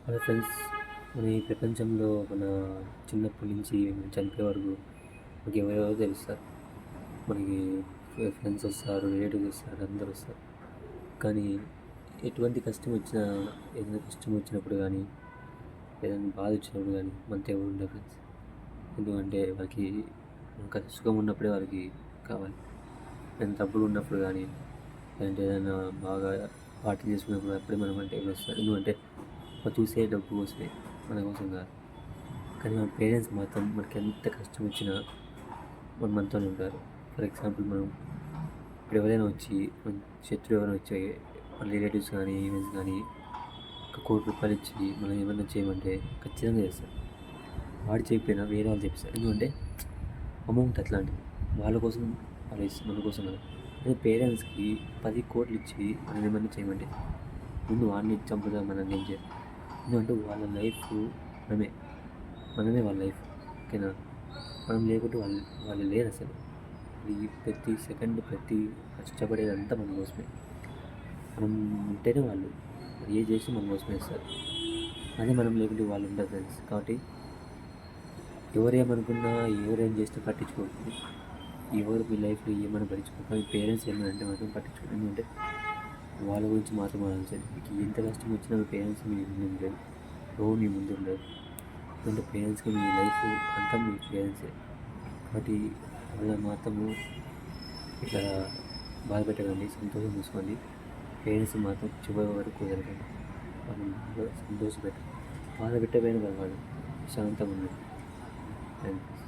Hello friends, మన ఈ ప్రపంచంలో మన చిన్నప్పటి నుంచి చనిపోయే వరకు మనకి ఎవరెవరో తెలుస్తారు. మనకి ఫ్రెండ్స్ వస్తారు, రిలేటివ్స్ వస్తారు, అందరూ వస్తారు. కానీ ఎటువంటి కష్టం వచ్చినా, ఏదైనా కష్టం వచ్చినప్పుడు కానీ, ఏదైనా బాధ వచ్చినప్పుడు కానీ మనతో ఎవరు ఉండరు ఫ్రెండ్స్. ఎందుకంటే వాళ్ళకి మనకు సుఖం ఉన్నప్పుడే వాళ్ళకి కావాలి. ఏదైనా తప్పులు ఉన్నప్పుడు కానీ, లేదంటే ఏదైనా బాగా పార్టీ చేసుకున్నప్పుడు అప్పుడే మనం అంటే ఎవరు వస్తారు. ఎందుకంటే వాళ్ళు చూసే డబ్బు కోసమే, మన కోసం కాదు. కానీ మన పేరెంట్స్ మాత్రం మనకి ఎంత కష్టం వచ్చినా మనతోనే ఉంటారు. ఫర్ ఎగ్జాంపుల్, మనం ఇప్పుడు ఎవరైనా వచ్చి మన శత్రువు ఎవరైనా వచ్చి మన రిలేటివ్స్ కానీ, ఈవెంట్స్ కానీ ₹1,00,00,000 ఇచ్చి మనం ఏమన్నా చేయమంటే ఖచ్చితంగా చేస్తారు. వాడు చేయకపోయినా వేరే వాళ్ళు చేపిస్తారు. ఎందుకంటే అమౌంట్ అట్లాంటిది. వాళ్ళ కోసం వాళ్ళు ఇస్తారు, మన కోసం కాదు. అదే పేరెంట్స్కి 10,00,00,000 ఇచ్చి మనం ఏమన్నా చేయమంటే ముందు వాడిని చంపుదాం, మనల్ని ఏం చేయాలి. ఎందుకంటే వాళ్ళ లైఫ్ మనమే, మనమే వాళ్ళ లైఫ్. ఓకేనా? మనం లేకుంటే వాళ్ళు లేరు అసలు. ఈ ప్రతి సెకండ్, ప్రతి కష్టపడేదంతా మన కోసమే. మనం ఉంటేనే వాళ్ళు ఏ చేసి మన కోసమే ఇస్తారు. అదే మనం లేకుంటే వాళ్ళు ఉండరు ఫ్రెండ్స్. కాబట్టి ఎవరేమనుకున్నా, ఎవరేం చేస్తే పట్టించుకోవద్దు. ఎవరు మీ లైఫ్లో ఏమైనా పట్టించుకోవాలి. కానీ పేరెంట్స్ ఏమైనా అంటే మాత్రం పట్టించుకోండి. ఎందుకంటే వాళ్ళ గురించి మాత్రం ఆలోచించండి. మీకు ఎంత కష్టం వచ్చినా మీ పేరెంట్స్ మీ ముందు ఉండరు, ఎవరు మీ ముందు ఉండరు. ఎందుకంటే పేరెంట్స్కి మీ లైఫ్ అంతా మీ పేరెంట్సే. కాబట్టి వాళ్ళ మాత్రము ఇట్లా బాధ పెట్టకండి, సంతోషం చూసుకోండి. పేరెంట్స్ మాత్రం చివరి వరకు వదలకండి. మనం సంతోషపెట్టండి. బాధ పెట్టకపోయినా పర్వాలేదు, శాంతంగా ఉండండి. Thank you.